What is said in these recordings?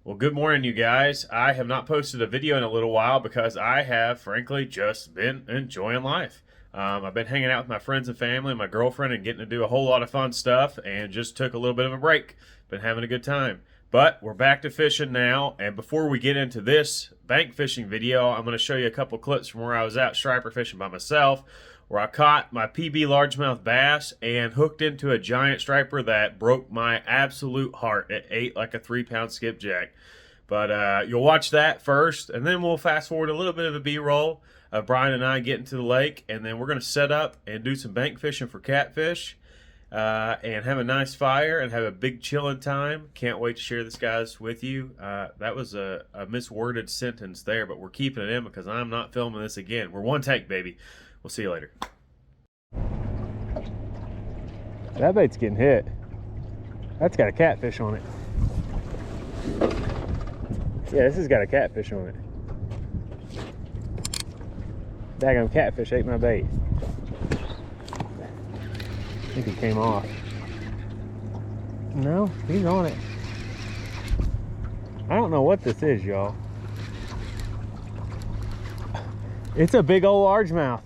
Well, good morning, you guys. I have not posted a video in a little while because I have, frankly, just been enjoying life. I've been hanging out with my friends and family and my girlfriend and getting to do a whole lot of fun stuff and just took a little bit of a break. Been having a good time. But we're back to fishing now, and before we get into this bank fishing video, I'm going to show you a couple clips from where I was out striper fishing by myself, where I caught my PB largemouth bass and hooked into a giant striper that broke my absolute heart. It ate like a 3-pound skipjack. But you'll watch that first, and then we'll fast forward a little bit of a B-roll of Brian and I getting to the lake, and then we're going to set up and do some bank fishing for catfish and have a nice fire and have a big chilling time. Can't wait to share this, guys, with you. That was a misworded sentence there, but we're keeping it in because I'm not filming this again. We're one take, baby. We'll see you later. That bait's getting hit. That's got a catfish on it. Yeah, this has got a catfish on it. Daggum catfish ate my bait. I think he came off. No, he's on it. I don't know what this is, y'all. It's a big old largemouth.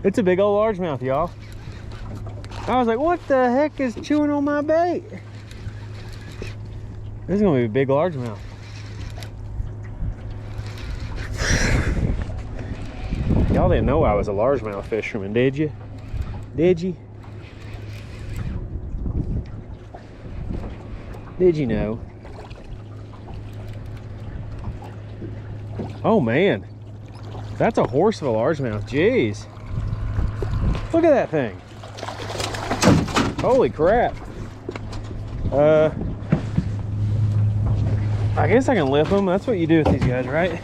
It's a big old largemouth, y'all. I was like, what the heck is chewing on my bait? This is gonna be a big largemouth. Y'all didn't know I was a largemouth fisherman, did you? Did you? Did you know? Oh man, that's a horse of a largemouth. Jeez. Look at that thing. Holy crap. I guess I can lift them. That's what you do with these guys, right?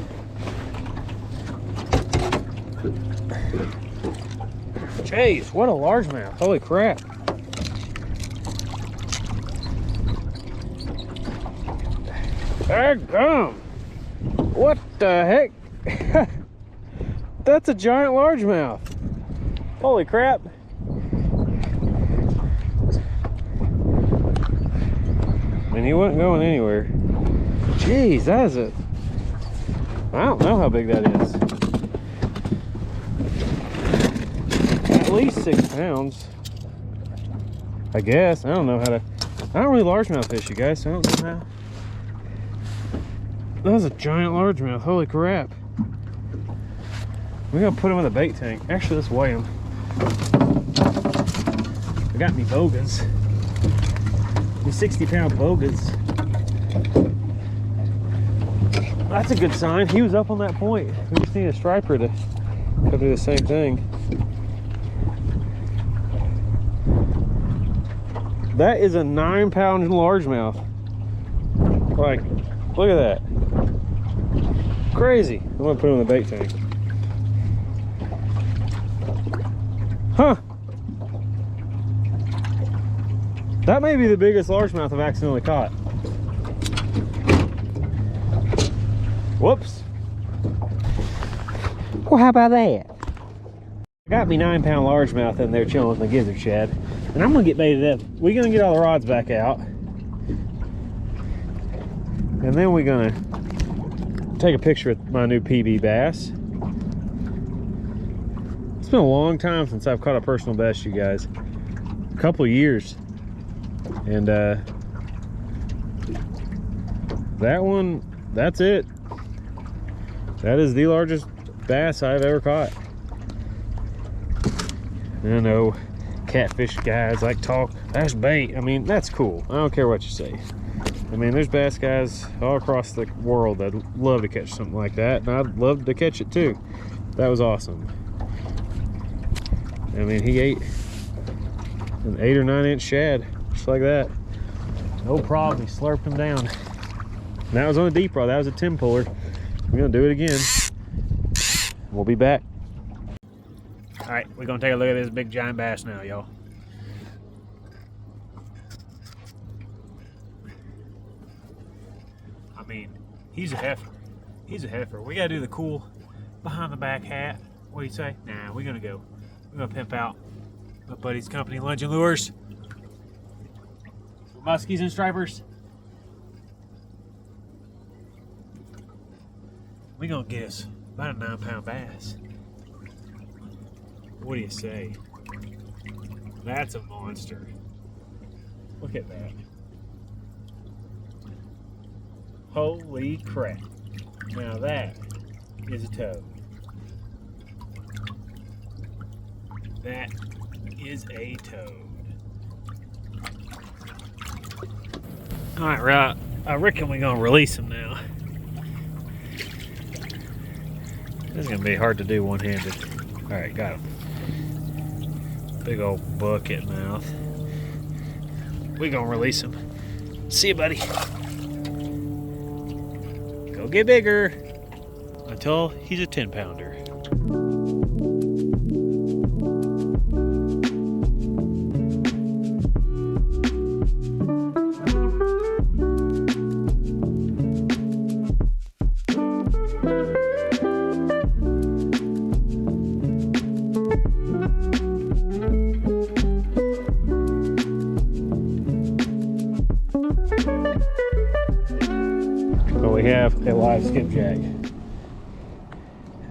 Jeez, what a largemouth. Holy crap. Daggum. What the heck? That's a giant largemouth. Holy crap. And he wasn't going anywhere. Jeez, that is a... I don't know how big that is. At least 6 pounds. I guess. I don't know how to... I don't really largemouth fish, you guys, so I don't know how. That was a giant largemouth. Holy crap. We're gonna put him in the bait tank. Actually, let's weigh him. I got me bogas. These 60-pound bogas. That's a good sign. He was up on that point. We just need a striper to come do the same thing. That is a 9-pound largemouth. Like, look at that. Crazy. I'm gonna put him in the bait tank. Huh. That may be the biggest largemouth I've accidentally caught. Whoops. Well, how about that? I got me 9-pound largemouth in there chilling with my gizzard shad. And I'm gonna get baited up. We're gonna get all the rods back out. And then we're gonna take a picture of my new PB bass. It's been a long time since I've caught a personal best, you guys. A couple years. And that one, that's it. That is the largest bass I've ever caught. I know catfish guys like talk, that's bait. I mean, that's cool. I don't care what you say. I mean, there's bass guys all across the world that love to catch something like that, and I'd love to catch it too. That was awesome. I mean, he ate an 8 or 9 inch shad, just like that. No problem, he slurped him down. And that was on a deep rod, that was a 10 puller. We're gonna do it again. We'll be back. All right, we're gonna take a look at this big giant bass now, y'all. I mean, he's a heifer. He's a heifer. We gotta do the cool behind the back hat. What do you say? Nah, we're gonna go. We're gonna pimp out my buddy's company, Lunch and Lures. Muskies and stripers. We're gonna get us about a 9-pound bass. What do you say? That's a monster. Look at that. Holy crap. Now that is a toad. That is a toad. Alright, right. I reckon we're gonna release him now. This is gonna be hard to do one-handed. Alright, got him. Big old bucket mouth. We're gonna release him. See you, buddy. Go get bigger until he's a 10-pounder. We have a live skipjack.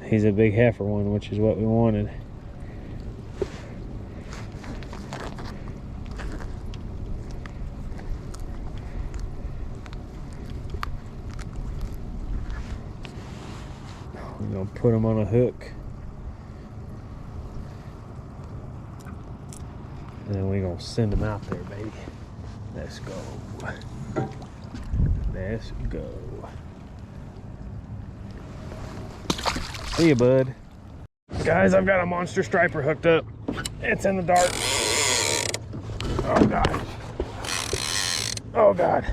He's a big heifer one, which is what we wanted. We're gonna put him on a hook, and then we're gonna send him out there, baby. Let's go. Let's go. See you, bud. Guys, I've got a monster striper hooked up. It's in the dark. Oh, God. Oh, God.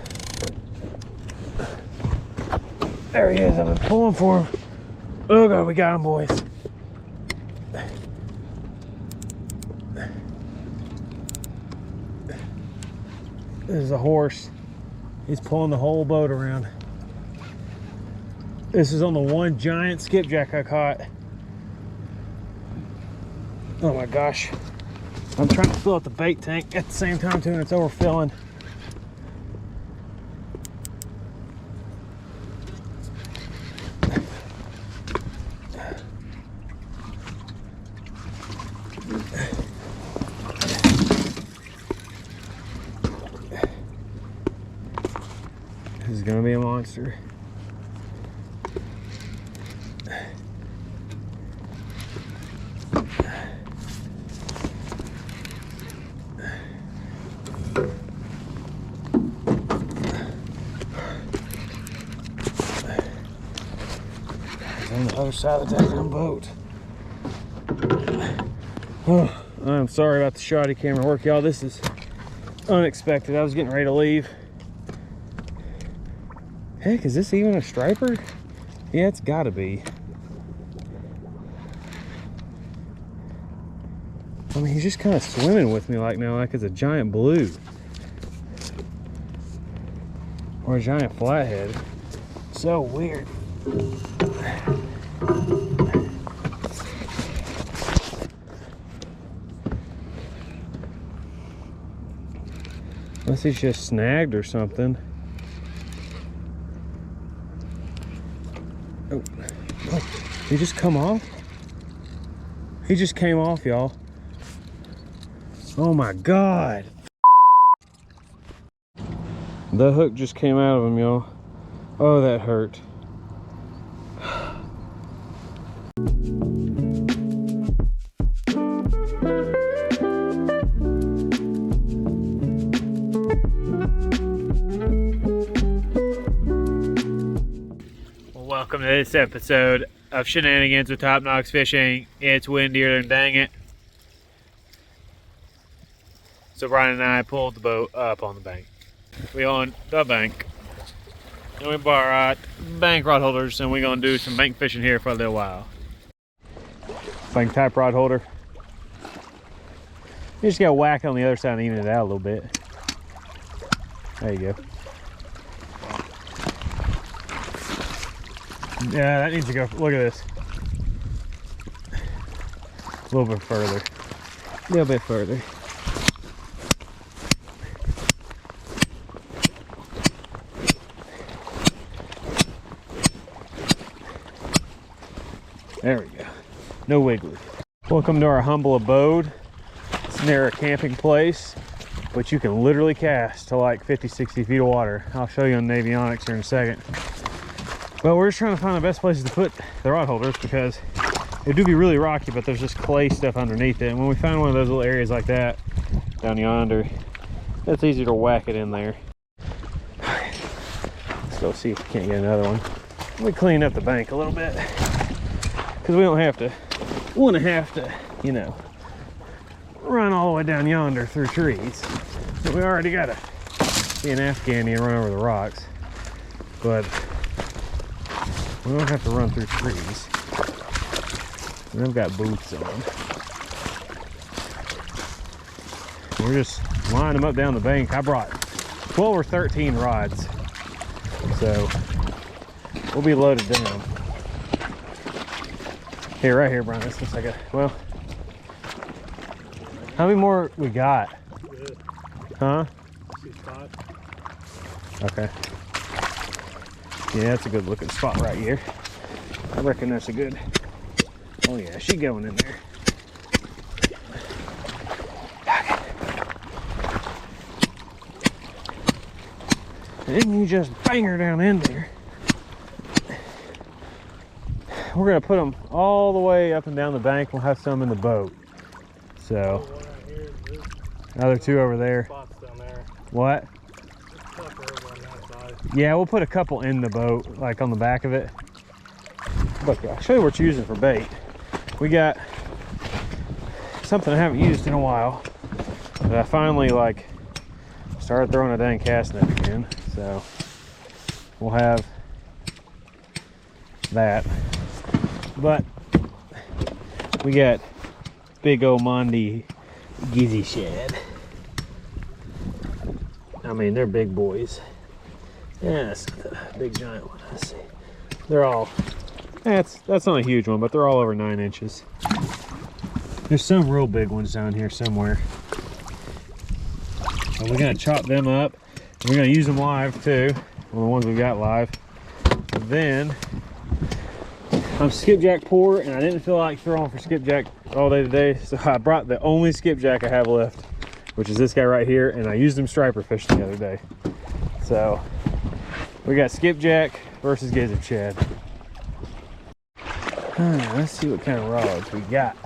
There he is. I've been pulling for him. Oh, God, we got him, boys. This is a horse. He's pulling the whole boat around. This is on the one giant skipjack I caught. Oh my gosh. I'm trying to fill up the bait tank at the same time too, and it's overfilling. This is gonna be a monster. On the other side of the damn boat. Oh, I'm sorry about the shoddy camera work, y'all. This is unexpected. I was getting ready to leave. Heck, is this even a striper? Yeah, it's gotta be. I mean, he's just kind of swimming with me like now, like it's a giant blue. Or a giant flathead. So weird. Unless he's just snagged or something. Oh, he just come off? He just came off, y'all. Oh my God. The hook just came out of him, y'all. Oh, that hurt. Welcome to this episode of Shenanigans with Top Knox Fishing. It's windier than dang it. So Brian and I pulled the boat up on the bank. We on the bank. And we brought bank rod holders, and we're gonna do some bank fishing here for a little while. Bank type rod holder. You just gotta whack on the other side and even it out a little bit. There you go. Yeah, that needs to go. Look at this. A little bit further. A little bit further. There we go. No wiggly. Welcome to our humble abode. It's near a camping place, but you can literally cast to like 50, 60 feet of water. I'll show you on avionics here in a second. But we're just trying to find the best places to put the rod holders because it do be really rocky, but there's just clay stuff underneath it. And when we find one of those little areas like that down yonder, it's easy to whack it in there. Let's go see if we can't get another one. Let me clean up the bank a little bit because we don't have to, you know, run all the way down yonder through trees. But we already gotta be an Afghani and run over the rocks. But we don't have to run through trees. And I've got boots on. We're just lining them up down the bank. I brought 12 or 13 rods. So we'll be loaded down. Here, right here, Brian. This looks like a, well, how many more we got? Good. Huh? See 5. Okay. Yeah, that's a good looking spot right here. I reckon that's a good, oh yeah, she going in there. And then you just bang her down in there. We're gonna put them all the way up and down the bank. We'll have some in the boat. So, One right here, this other two over there. spot's down there. What? There's a couple over on that side. Yeah, we'll put a couple in the boat, like on the back of it. Look, I'll show you what you're using for bait. We got something I haven't used in a while. But I finally like started throwing a dang cast net again. So we'll have that. But we got big old Mondi Gizzy Shad. I mean, they're big boys. Yeah, that's not the big giant one. Let's see. They're all, that's not a huge one, but they're all over 9 inches. There's some real big ones down here somewhere. And we're gonna chop them up. We're gonna use them live too, on the ones we got live. And then I'm skipjack poor, and I didn't feel like throwing for skipjack all day today, so I brought the only skipjack I have left, which is this guy right here, and I used him striper fishing the other day. So we got skipjack versus gizzard shad. Let's see what kind of rods we got.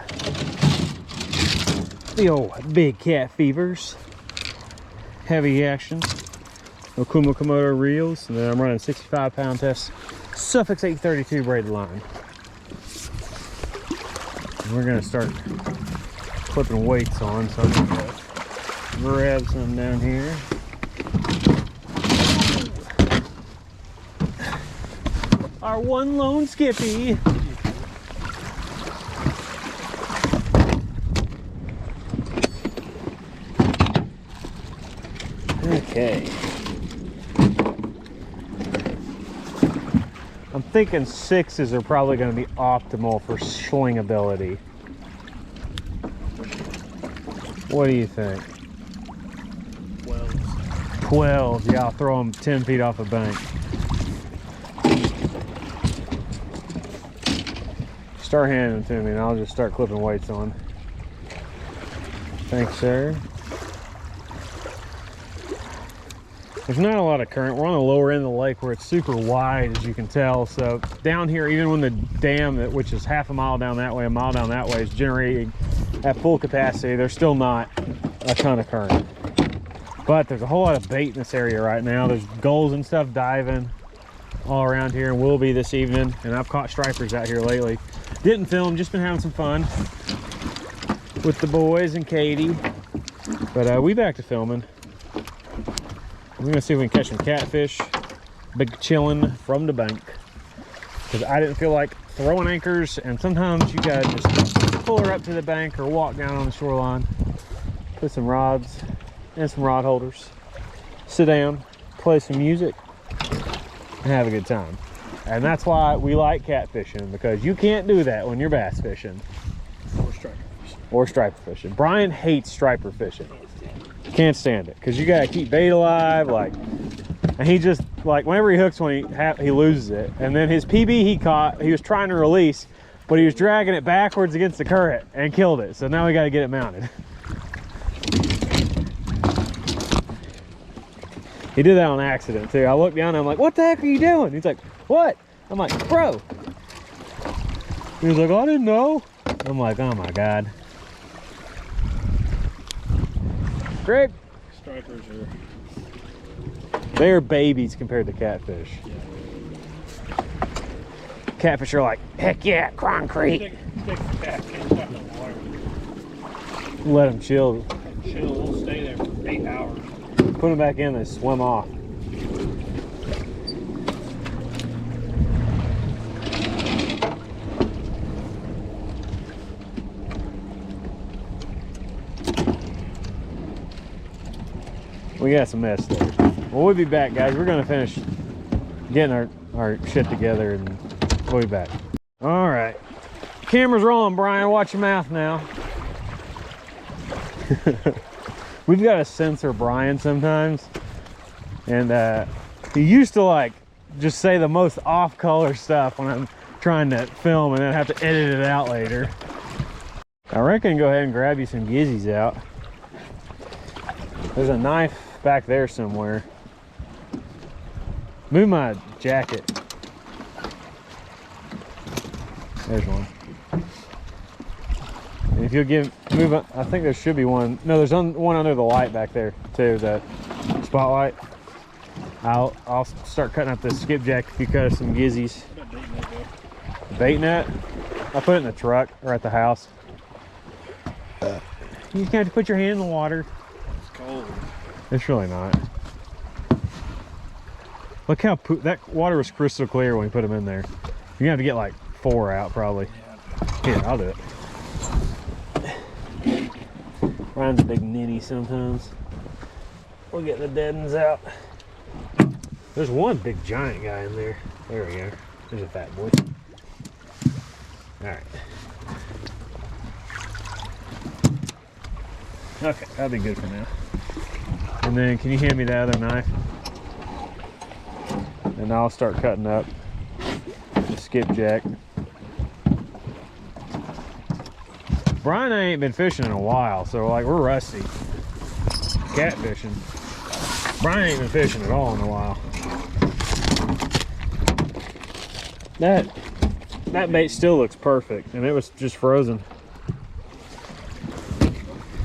The old big cat fevers, heavy action, Okuma Komodo reels, and then I'm running 65-pound test Suffix 832 braided line. And we're gonna start clipping weights on, so I'm gonna grab some down here. Our one lone skippy. Okay. I'm thinking 6s are probably going to be optimal for slingability. What do you think? 12. 12, yeah, I'll throw them 10 feet off a bank. Start handing them to me and I'll just start clipping weights on. Thanks, sir. There's not a lot of current. We're on the lower end of the lake where it's super wide, as you can tell. So down here, even when the dam, which is half a mile down that way, a mile down that way, is generating at full capacity, there's still not a ton of current. But there's a whole lot of bait in this area right now. There's gulls and stuff diving all around here, and will be this evening. And I've caught stripers out here lately. Didn't film, just been having some fun with the boys and Katie. But we back to filming. We're gonna see if we can catch some catfish, big chilling from the bank. Because I didn't feel like throwing anchors, and sometimes you gotta just pull her up to the bank or walk down on the shoreline, put some rods and some rod holders, sit down, play some music, and have a good time. And that's why we like catfishing, because you can't do that when you're bass fishing. Or striper fishing. Or striper fishing. Brian hates striper fishing. Can't stand it because you gotta keep bait alive, like, and he just, like, whenever he hooks one, he loses it. And then his PB he caught, he was trying to release, but he was dragging it backwards against the current and killed it. So now we got to get it mounted. He did that on accident too. I looked down and I'm like, what the heck are you doing? He's like, what? I'm like, bro. He was like, I didn't know. I'm like, oh my God. Greg. Stripers are. They're babies compared to catfish. Yeah. Catfish are like, heck yeah, concrete. Stick the catfish out in the water. Let them chill. Chill, we'll stay there for 8 hours. Put them back in, they swim off. We got some mess there. Well, we'll be back, guys. We're gonna finish getting our shit together and we'll be back. All right. Camera's rolling, Brian. Watch your mouth now. We've got to censor Brian sometimes. And he used to like just say the most off-color stuff when I'm trying to film and then have to edit it out later. I reckon go ahead and grab you some gizzies out. There's a knife back there somewhere. Move my jacket. There's one. And if you'll move up, I think there should be one. No, there's one under the light back there too, the spotlight. I'll start cutting up the skipjack if you cut us some gizzies. Bait net? I put it in the truck or at the house. You just have to put your hand in the water. It's cold. It's really not. Look how that water was crystal clear when we put them in there. You're gonna have to get like 4 out probably. Yeah. Here, I'll do it. Ryan's a big ninny sometimes. We'll get the dead ones out. There's one big giant guy in there. There we go. There's a fat boy. Alright. Okay, that'll be good for now. And then can you hand me the other knife? And I'll start cutting up the skipjack. Brian and I ain't been fishing in a while, so like we're rusty. Catfishing. Brian ain't been fishing at all in a while. That bait still looks perfect, and it was just frozen.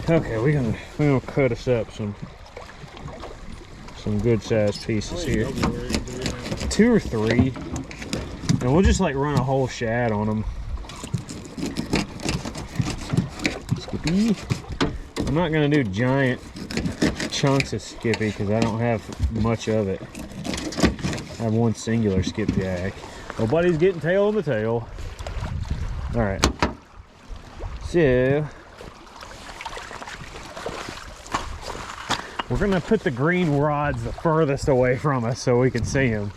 Okay, we're gonna cut us up some good sized pieces here. 2 or 3, and we'll just like run a whole shad on them. Skippy. I'm not gonna do giant chunks of skippy because I don't have much of it. I have one singular skipjack. Nobody's getting tail on the tail. All right. So we're gonna put the green rods the furthest away from us so we can see them,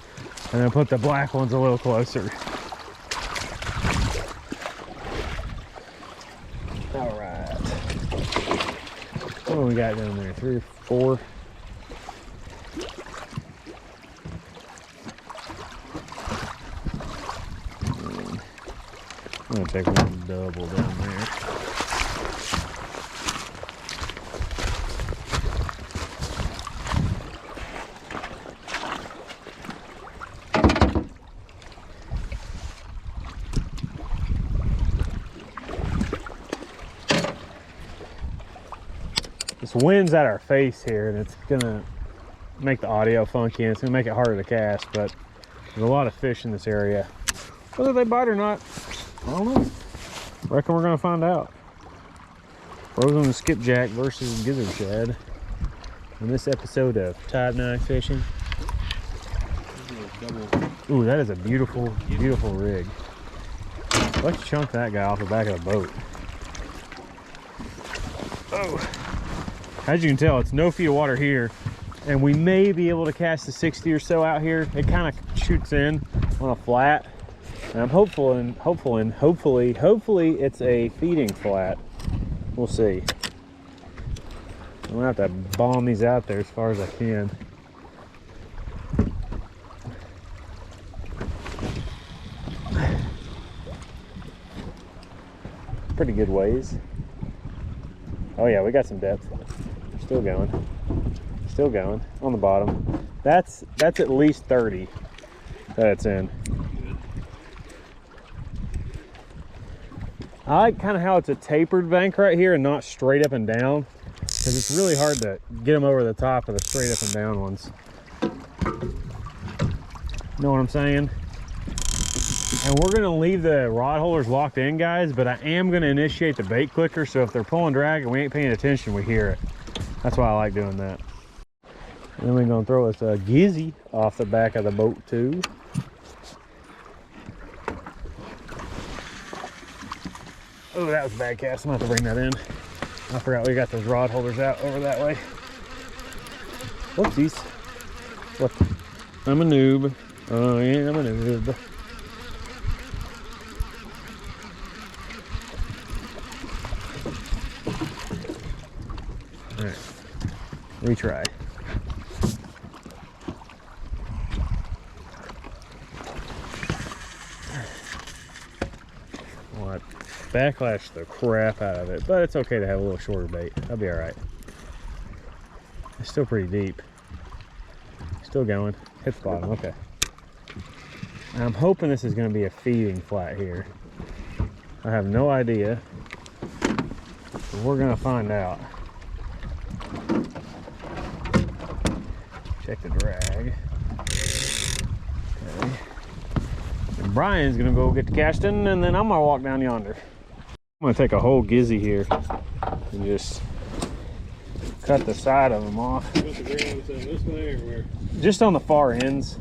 and then put the black ones a little closer. All right. What do we got down there? 3 or 4. I'm gonna take one double down there. This wind's at our face here, and it's gonna make the audio funky, and it's gonna make it harder to cast, but there's a lot of fish in this area. Whether they bite or not, I don't know. Reckon we're gonna find out. Frozen skipjack versus gizzard shad in this episode of Tide Night Fishing. Ooh, that is a beautiful, beautiful rig. Let's chunk that guy off the back of the boat. Oh. As you can tell, it's no feet of water here, and we may be able to cast the 60 or so out here. It kind of shoots in on a flat, and I'm hopefully it's a feeding flat. We'll see. I'm gonna have to bomb these out there as far as I can. pretty good ways. Oh yeah, we got some depth. Still going. Still going on the bottom. That's at least 30 that it's in. I like kind of how it's a tapered bank right here and not straight up and down, because it's really hard to get them over the top of the straight up and down ones. Know what I'm saying? And we're gonna leave the rod holders locked in, guys, but I am gonna initiate the bait clicker, so if they're pulling drag and we ain't paying attention, we hear it. That's why I like doing that. And then we're gonna throw us a gizzy off the back of the boat too. Oh, that was a bad cast. I'm gonna have to bring that in. I forgot we got those rod holders out over that way. Whoopsies. What? I'm a noob. Oh yeah, I'm a noob. All right, retry. What? Backlash the crap out of it, but it's okay to have a little shorter bait. That'll be all right. It's still pretty deep. Still going. Hit the bottom. Okay. I'm hoping this is going to be a feeding flat here. I have no idea. But we're going to find out. Check the drag. Okay. And Brian's going to go get the casting, and then I'm going to walk down yonder. I'm going to take a whole gizzy here and just cut the side of them off. Put the ground this way or where? Just on the far ends.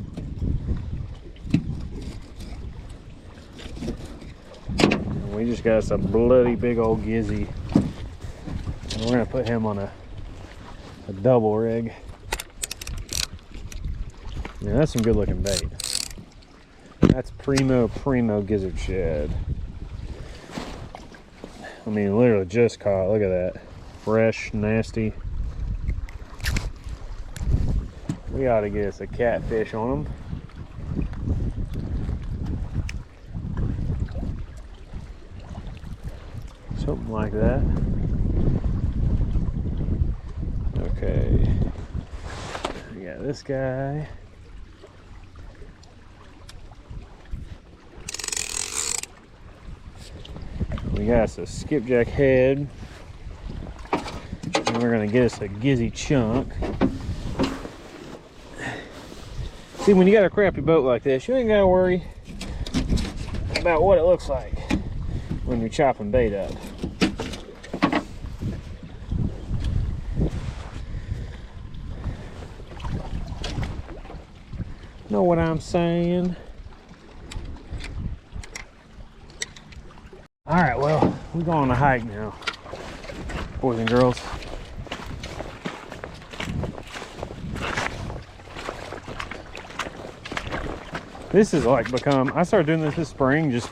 And we just got us a bloody big old gizzy. And we're gonna put him on a double rig. Yeah, that's some good looking bait. That's primo gizzard shad. I mean, literally just caught. Look at that. Fresh, nasty. We ought to get us a catfish on them. Something like that. Okay. We got this guy. We got us a skipjack head. And we're gonna get us a gizzy chunk. See, when you got a crappy boat like this, you ain't gotta worry about what it looks like when you're chopping bait up. Know what I'm saying? All right, well, we're going on a hike now, boys and girls. This is like become, I started doing this spring, just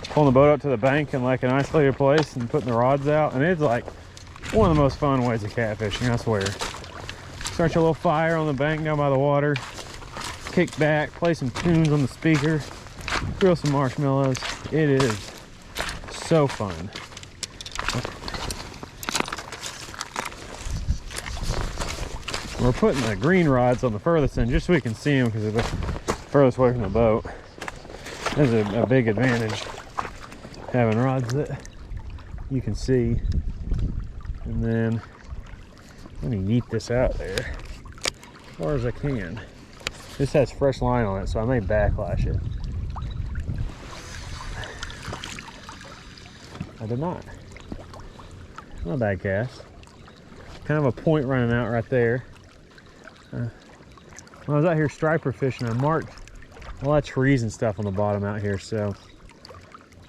pulling the boat up to the bank in like an isolated place and putting the rods out, and it's like one of the most fun ways of catfishing, I swear. Start your little fire on the bank down by the water, kick back, play some tunes on the speaker, grill some marshmallows. It is so fun. We're putting the green rods on the furthest end just so we can see them, because they're the furthest away from the boat. There's a big advantage having rods that you can see. And then let me yeet this out there as far as I can. This has fresh line on it, so I may backlash it. I did not. Not a bad cast. Kind of a point running out right there. When I was out here striper fishing, I marked a lot of trees and stuff on the bottom out here, so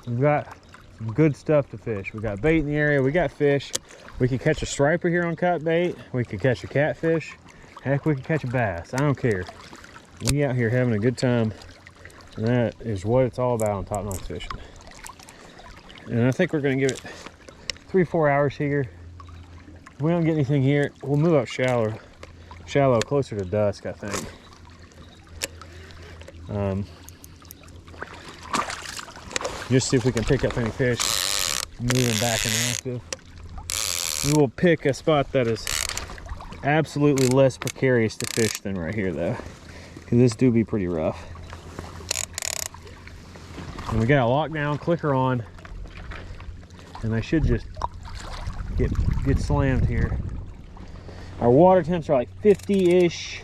we've got some good stuff to fish. We got bait in the area, we got fish. We could catch a striper here on cut bait, we could catch a catfish, heck, we could catch a bass. I don't care. We out here having a good time, and that is what it's all about on Top Knox Fishing. And I think we're gonna give it 3-4 hours here. If we don't get anything here, we'll move up shallow, closer to dusk, I think. Just see if we can pick up any fish moving back and active. We will pick a spot that is absolutely less precarious to fish than right here though, because this do be pretty rough. And we got a lockdown clicker on, and I should just get slammed here. Our water temps are like 50-ish,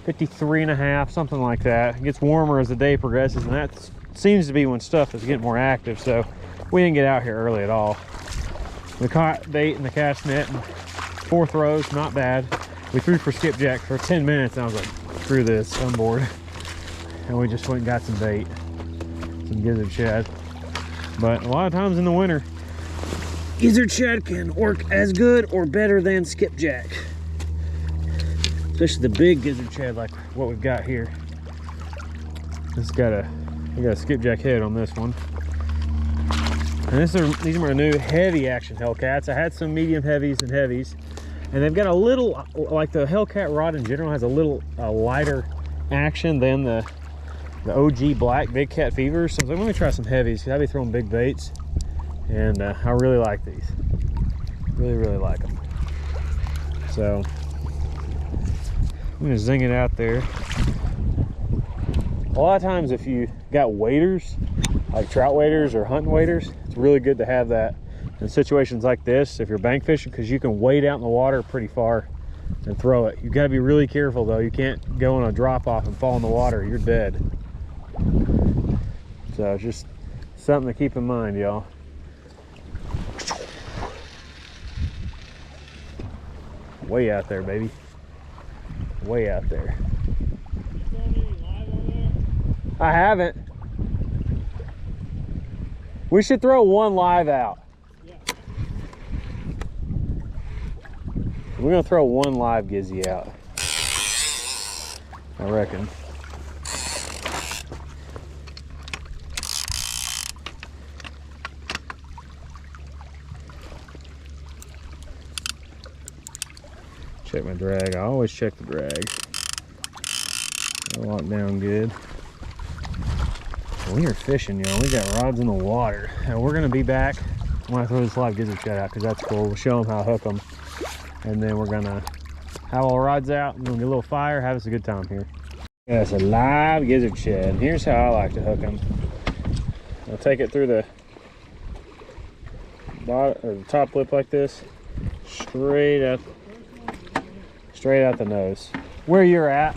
53.5, something like that. It gets warmer as the day progresses, and that seems to be when stuff is getting more active, so we didn't get out here early at all. We caught bait in the cast net, and 4 throws, not bad. We threw for skipjack for 10 minutes, and I was like, screw this, I'm bored. And we just went and got some bait, some gizzard shad. But a lot of times in the winter, gizzard shad can work as good or better than skipjack. Especially the big gizzard shad like what we've got here. We got a skipjack head on this one. And these are my new heavy action Hellcats. I had some medium heavies and heavies, and they've got a little, like the Hellcat rod in general has a little lighter action than the OG black big cat fevers. So I was like, let me try some heavies because I'll be throwing big baits, and I really like these. Really like them. So I'm gonna zing it out there. A lot of times if you got waders, like trout waders or hunting waders, it's really good to have that in situations like this if you're bank fishing, because you can wade out in the water pretty far and throw it. You got to be really careful though. You can't go on a drop off and fall in the water, you're dead. So it's just something to keep in mind, y'all. Way out there, baby. Way out there. I haven't. We should throw one live out. Yeah. We're gonna throw one live gizzy out, I reckon. Check my drag. I always check the drag. I lock down good. We are fishing, y'all. We got rods in the water. And we're gonna be back when I throw this live gizzard shad out, because that's cool. We'll show them how to hook them. And then we're gonna have all the rods out, and we'll get a little fire, have us a good time here. Yeah, it's a live gizzard shad. And here's how I like to hook them. I'll take it through the bottom or the top lip like this, straight out the nose. Where you're at.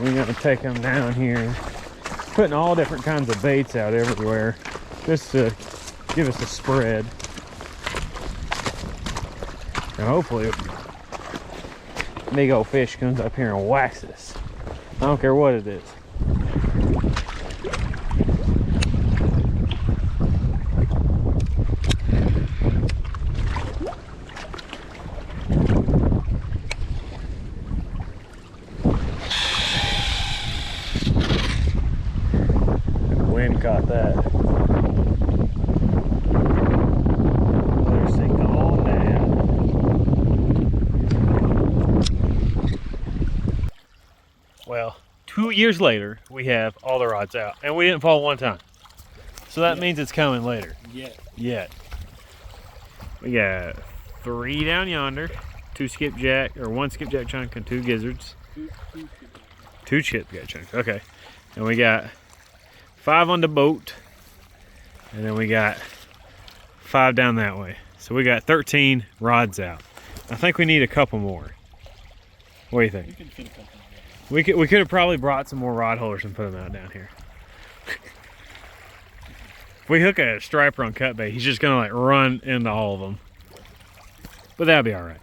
We're gonna take them down here, putting all different kinds of baits out everywhere, just to give us a spread. And hopefully, big old fish comes up here and whacks us. I don't care what it is. Got that. Let her sink on down. Well, 2 years later, we have all the rods out, and we didn't fall one time. So that means it's coming later. Yet. We got 3 down yonder, 2 skipjack, or 1 skipjack chunk and 2 gizzards. 2 skipjack chunks. Okay, and we got 5 on the boat, and then we got 5 down that way. So we got 13 rods out. I think we need a couple more. What do you think? We could have probably brought some more rod holders and put them out down here. If we hook a striper on cut bait, he's just gonna like run into all of them. But that'll be all right.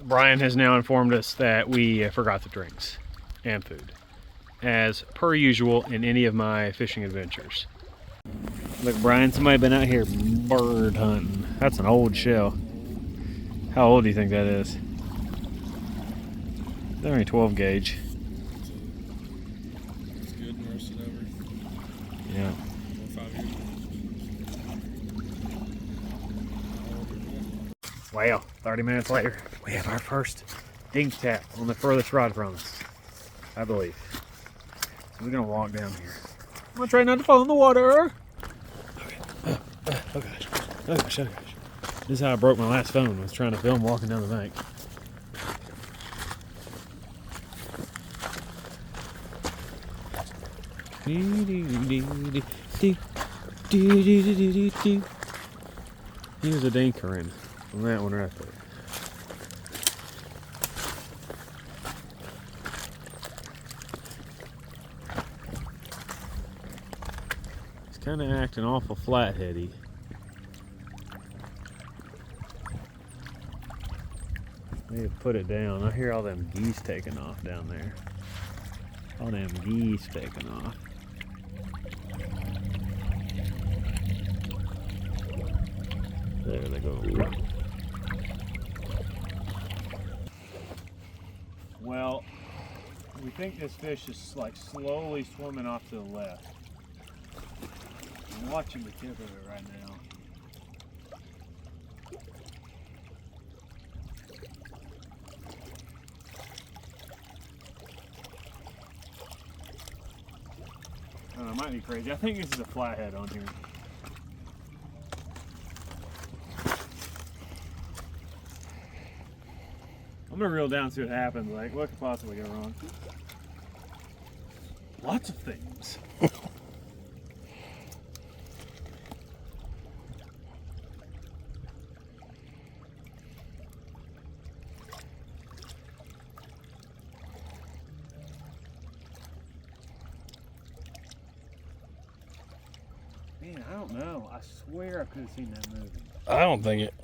Brian has now informed us that we forgot the drinks and food, as per usual in any of my fishing adventures. Look, Brian, somebody been out here bird hunting. That's an old shell. How old do you think that is? It's only 12 gauge. It's good and roasted over. Yeah. 4 or 5 years. Well, 30 minutes later, we have our first dink tap on the furthest rod from us, I believe. So we're gonna walk down here. I'm gonna try not to fall in the water. Okay. Oh gosh. Oh gosh. Oh gosh. This is how I broke my last phone. I was trying to film walking down the bank. Here's a dinker in on that one right there. It's kind of acting awful flatheady. Need to put it down. I hear all them geese taking off down there. All them geese taking off. There they go. Well, we think this fish is like slowly swimming off to the left. I'm watching the tip of it right now. I don't know, it might be crazy. I think this is a flathead on here. I'm gonna reel down and see what happens. Like, what could possibly go wrong? Lots of things. Man, I don't know. I swear I could have seen that movie. I don't think it.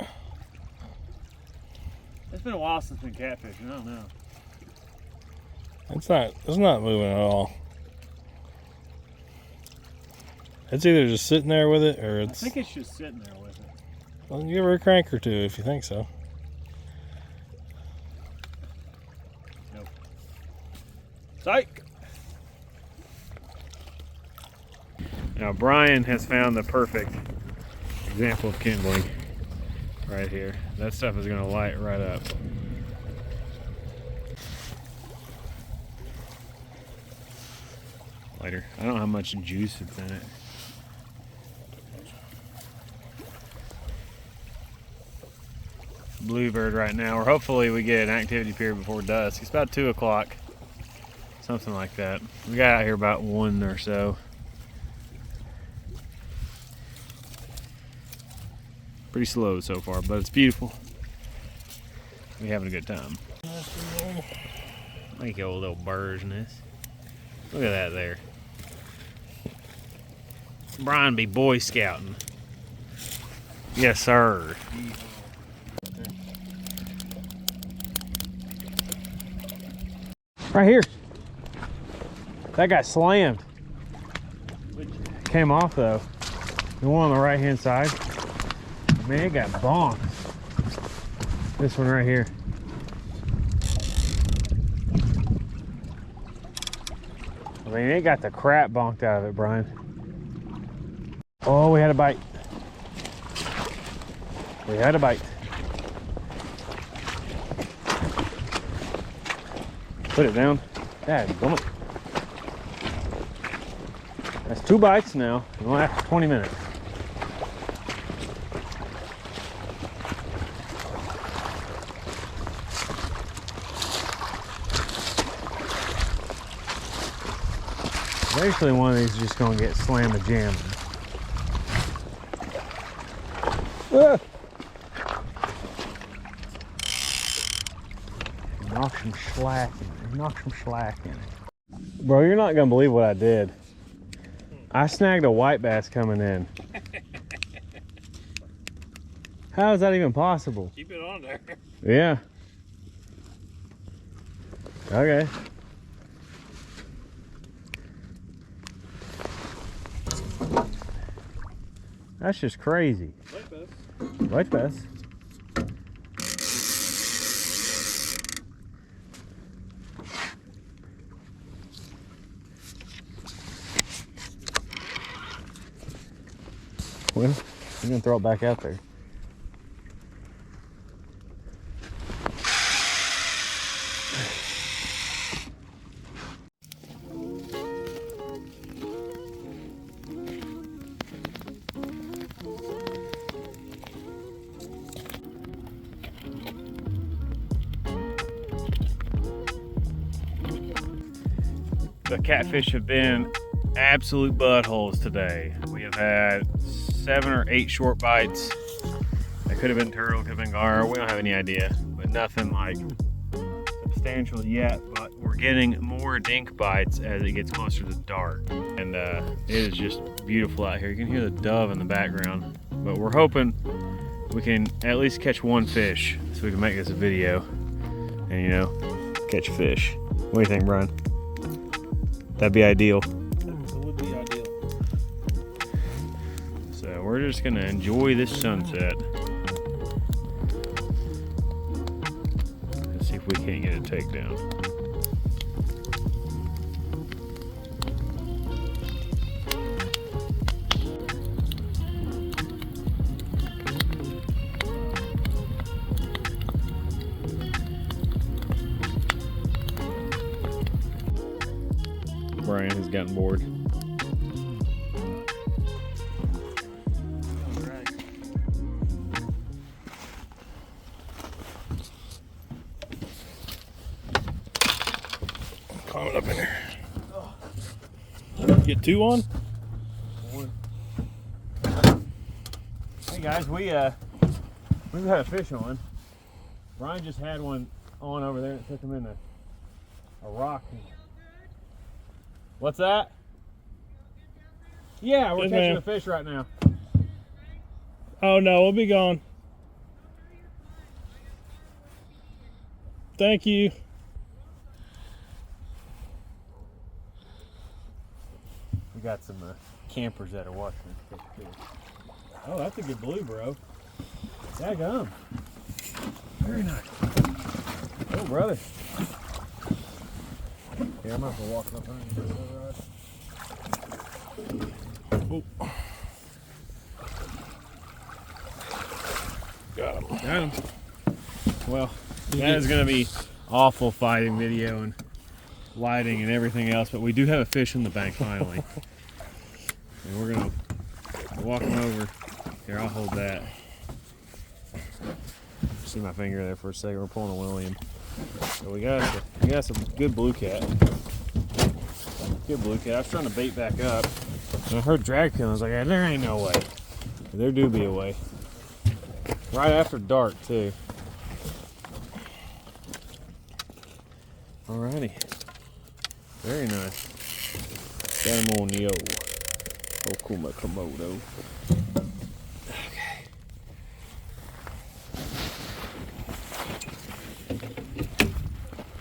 It's been a while since I've been catfishing. I don't know. It's not moving at all. It's either just sitting there with it or I it's. think it's just sitting there with it. Well, give her a crank or two if you think so. Nope. Psych! Now Brian has found the perfect example of kindling right here. That stuff is going to light right up. Later. I don't know how much juice is in it. Bluebird right now, or hopefully we get an activity period before dusk. It's about 2 o'clock, something like that. We got out here about 1 or so. Pretty slow so far, but it's beautiful. We're having a good time. Make your little bird's nest. Look at that there. Brian be Boy Scouting. Yes, sir. Right here. That got slammed. Came off though. The one on the right hand side. Man, it got bonked. This one right here. I mean, it got the crap bonked out of it, Brian. Oh, we had a bite. We had a bite. Put it down. Dadgummit. That's 2 bites now. It'll last 20 minutes. Eventually one of these is just gonna get slammed to jamming. Ah! Knock some slack in it. Knock some slack in it. Bro, you're not gonna believe what I did. I snagged a white bass coming in. How is that even possible? Keep it on there. Yeah. Okay. That's just crazy. White bass. White bass. Well, I'm gonna throw it back out there. The catfish have been absolute buttholes today. We have had 7 or 8 short bites. They could have been turtle, could have been gar. We don't have any idea, but nothing like substantial yet. But we're getting more dink bites as it gets closer to dark, and it is just beautiful out here. You can hear the dove in the background, but we're hoping we can at least catch one fish so we can make this a video and, you know, catch fish. What do you think, Brian? That'd be ideal. That would be ideal. So we're just gonna enjoy this sunset. Let's see if we can't get a takedown. Brian has gotten bored. Climbing up in here. Get 2 on? Hey guys, we've had a fish on. Brian just had one on over there and took him in a rock. What's that? Yeah, we're Yes, catching ma'am. a fish right now. Oh no, we'll be gone. Thank you. We got some campers that are watching us catch fish. Oh, that's a good blue, bro. Daggum. Very nice. Oh, brother. Here, I'm going to walk up underneath this rod. Oh. Got him. Got him. Well, that is going to be awful fighting video and lighting and everything else, but we do have a fish in the bank finally. And we're going to walk him over. Here, I'll hold that. See my finger there for a second. We're pulling a William. So we got some good blue cat. Good blue cat. I was trying to bait back up, and I heard drag pin. I was like, "Yeah, there ain't no way." There do be a way. Right after dark too. Alrighty. Very nice. Got him on the old Okuma Komodo. Okay.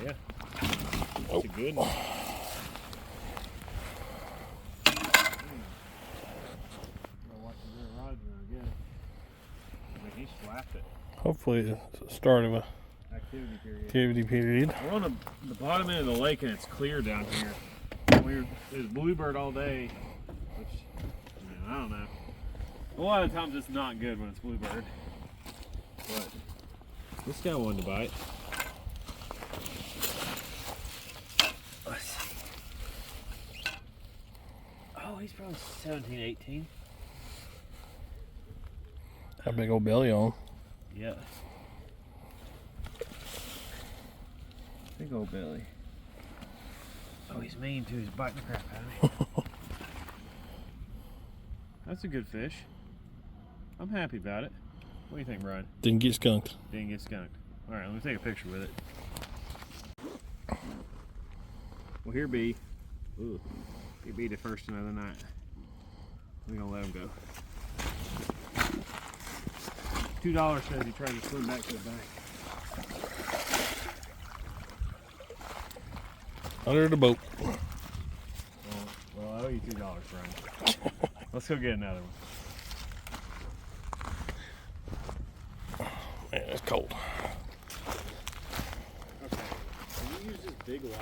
Yeah. That's a good one. He slapped it. Hopefully it's the start of a Activity period. activity period. We're on the bottom end of the lake and it's clear down here. It was bluebird all day, which, I don't know. A lot of times it's not good when it's bluebird. But this guy wanted to bite. Oh, he's probably 17, 18. Got a big old belly on. Yeah. Big old belly. Oh, he's mean too. He's biting the crap out of me. That's a good fish. I'm happy about it. What do you think, Brian? Didn't get skunked. Didn't get skunked. All right, let me take a picture with it. Well, here be. Ooh, here be the first another night. We're gonna let him go. $2 says he tried to swim back to the bank. Under the boat. Well, I owe you $2, Brian. Let's go get another one. Man, it's cold. Okay. Can you use this big light?